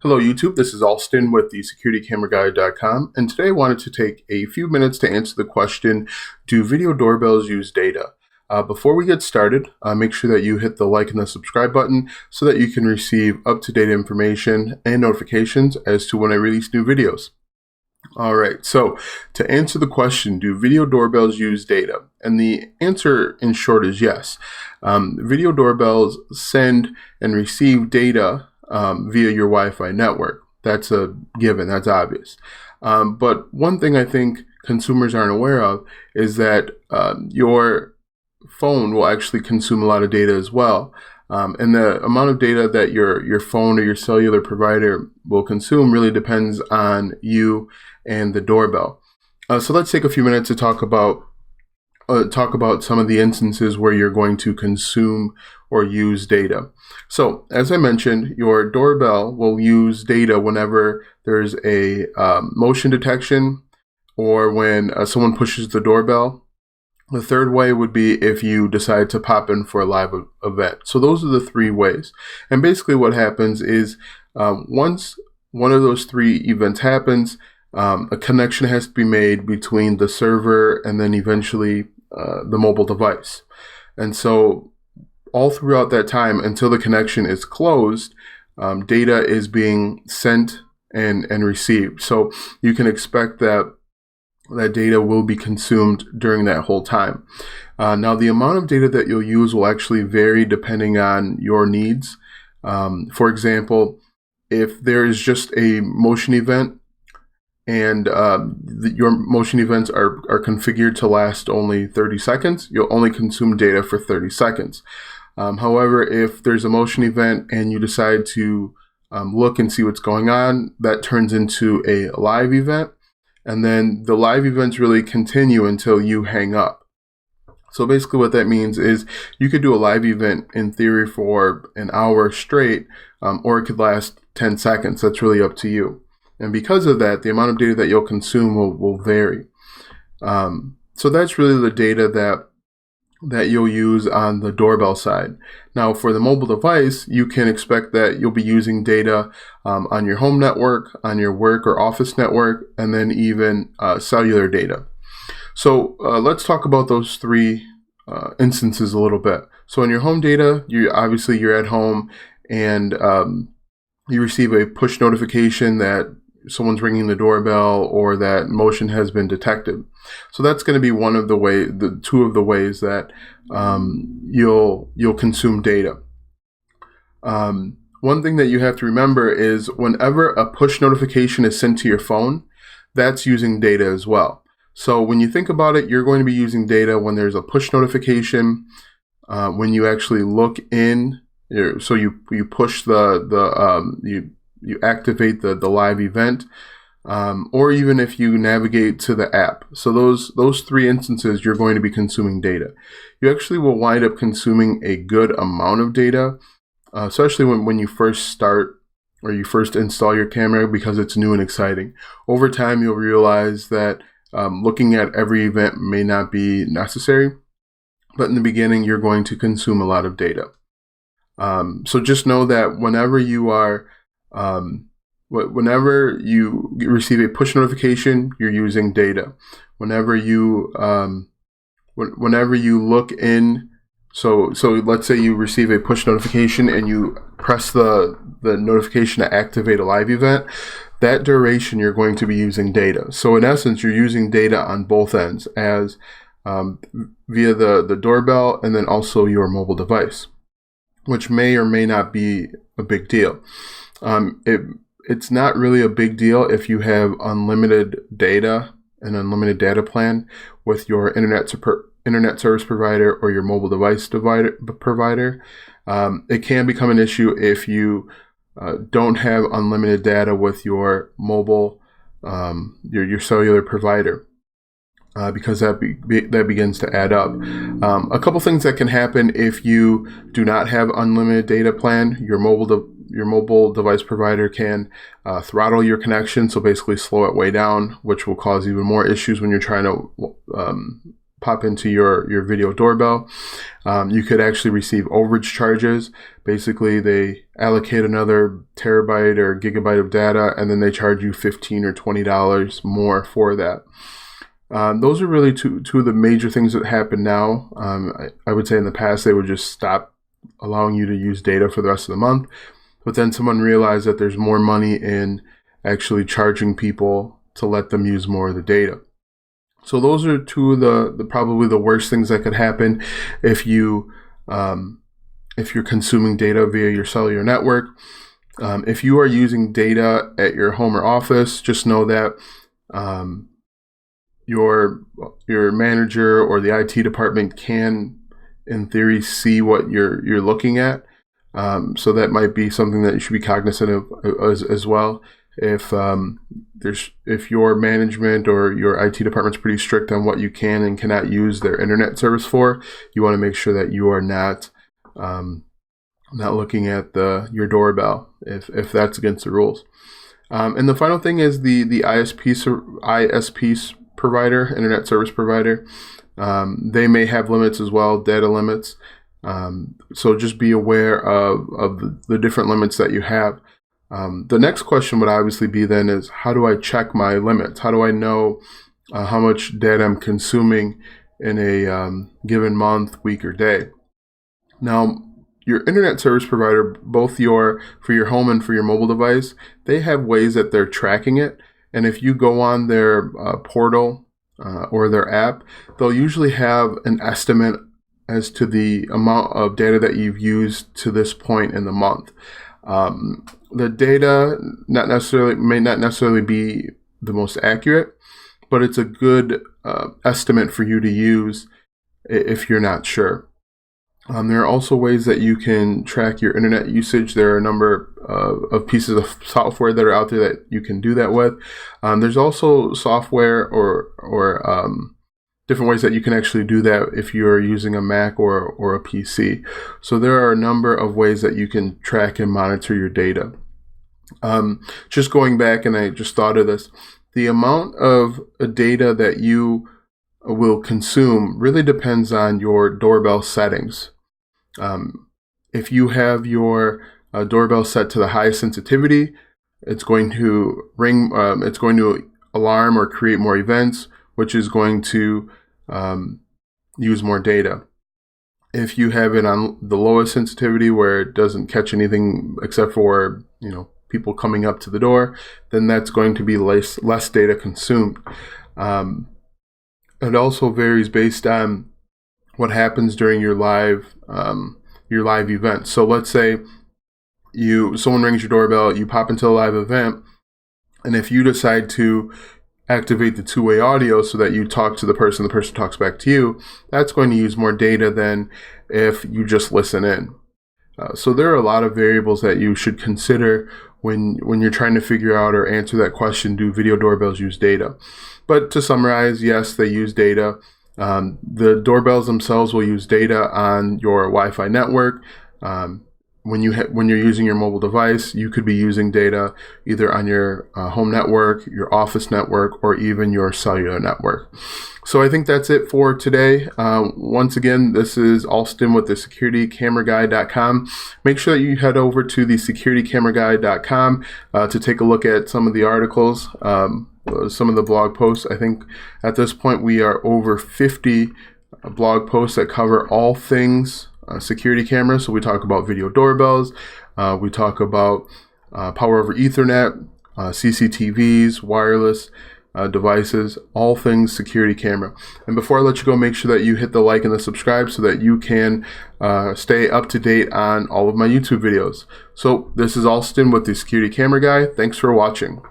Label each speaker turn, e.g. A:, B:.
A: Hello YouTube, this is Alston with the securitycameraguide.com, and today I wanted to take a few minutes to answer the question, do video doorbells use data? Before we get started, make sure that you hit the like and the subscribe button so that you can receive up-to-date information and notifications as to when I release new videos. Alright, so to answer the question, do video doorbells use data? And the answer in short is yes. Video doorbells send and receive data via your Wi-Fi network. That's a given, that's obvious. But one thing I think consumers aren't aware of is that your phone will actually consume a lot of data as well. And the amount of data that your phone or your cellular provider will consume really depends on you and the doorbell. So let's take a few minutes to talk about some of the instances where you're going to consume or use data. So as I mentioned, your doorbell will use data whenever there's a motion detection or when someone pushes the doorbell. The third way would be if you decide to pop in for a live event. So those are the three ways. And basically what happens is once one of those three events happens, a connection has to be made between the server and then eventually the mobile device. And so all throughout that time until the connection is closed, data is being sent and received. So you can expect that data will be consumed during that whole time. Now, the amount of data that you'll use will actually vary depending on your needs. For example, if there is just a motion event and your motion events are configured to last only 30 seconds, you'll only consume data for 30 seconds. However, if there's a motion event and you decide to look and see what's going on, that turns into a live event. And then the live events really continue until you hang up. So basically what that means is you could do a live event in theory for an hour straight, or it could last 10 seconds. That's really up to you. And because of that, the amount of data that you'll consume will vary. So that's really the data that you'll use on the doorbell side. Now for the mobile device, you can expect that you'll be using data on your home network, on your work or office network, and then even cellular data. So let's talk about those three instances a little bit. So in your home data, you're at home and you receive a push notification that someone's ringing the doorbell or that motion has been detected. So that's going to be two of the ways that you'll consume data. One thing that you have to remember is whenever a push notification is sent to your phone, that's using data as well. So when you think about it, you're going to be using data when there's a push notification, when you actually look in, so you push you activate the live event, or even if you navigate to the app. So those three instances, you're going to be consuming data. You actually will wind up consuming a good amount of data, especially when you first start or you first install your camera because it's new and exciting. Over time, you'll realize that looking at every event may not be necessary, but in the beginning, you're going to consume a lot of data. So just know that whenever you receive a push notification, you're using data. Whenever you look in, so let's say you receive a push notification and you press the notification to activate a live event, that duration you're going to be using data. So in essence, you're using data on both ends as via the doorbell and then also your mobile device, which may or may not be a big deal. It's not really a big deal if you have unlimited data, an unlimited data plan with your internet service provider or your mobile device provider. It can become an issue if you don't have unlimited data with your mobile, your cellular provider, because that begins to add up. A couple things that can happen if you do not have unlimited data plan, your mobile device provider can throttle your connection, so basically slow it way down, which will cause even more issues when you're trying to pop into your video doorbell. You could actually receive overage charges. Basically, they allocate another terabyte or gigabyte of data, and then they charge you $15 or $20 more for that. Those are really two of the major things that happen now. I would say in the past they would just stop allowing you to use data for the rest of the month, but then someone realized that there's more money in actually charging people to let them use more of the data. So those are two of the probably the worst things that could happen if you're consuming data via your cellular network. If you are using data at your home or office, just know that your manager or the IT department can, in theory, see what you're looking at. So that might be something that you should be cognizant of as well. If your management or your IT department's pretty strict on what you can and cannot use their internet service for, you want to make sure that you are not looking at your doorbell if that's against the rules. And the final thing is the ISP provider, internet service provider. They may have limits as well, data limits. So just be aware of the different limits that you have. The next question would obviously be then is, how do I check my limits? How do I know how much data I'm consuming in a given month, week, or day? Now, your internet service provider, both for your home and for your mobile device, they have ways that they're tracking it. And if you go on their portal or their app, they'll usually have an estimate as to the amount of data that you've used to this point in the month. The data may not necessarily be the most accurate, but it's a good estimate for you to use if you're not sure. There are also ways that you can track your internet usage. There are a number of pieces of software that are out there that you can do that with. There's also software or different ways that you can actually do that if you're using a Mac or a PC. So there are a number of ways that you can track and monitor your data. Just going back, and I just thought of this, the amount of data that you will consume really depends on your doorbell settings. If you have your doorbell set to the highest sensitivity, it's going to ring, it's going to alarm or create more events, which is going to use more data. If you have it on the lowest sensitivity where it doesn't catch anything except for, people coming up to the door, then that's going to be less data consumed. It also varies based on what happens during your live event. So let's say someone rings your doorbell, you pop into a live event, and if you decide to activate the two-way audio so that you talk to the person talks back to you, that's going to use more data than if you just listen in. So there are a lot of variables that you should consider when you're trying to figure out or answer that question, do video doorbells use data? But to summarize, yes, they use data. The doorbells themselves will use data on your Wi-Fi network. When you're using your mobile device, you could be using data either on your home network, your office network, or even your cellular network. So I think that's it for today. Once again, this is Alston with the securitycameraguy.com. Make sure that you head over to the securitycameraguy.com to take a look at some of the articles, some of the blog posts. I think at this point we are over 50 blog posts that cover all things security cameras. So we talk about video doorbells, we talk about power over Ethernet, CCTVs, wireless devices, all things security camera. And before I let you go, make sure that you hit the like and the subscribe so that you can stay up to date on all of my YouTube videos. So this is Alston with the Security Camera Guy. Thanks for watching.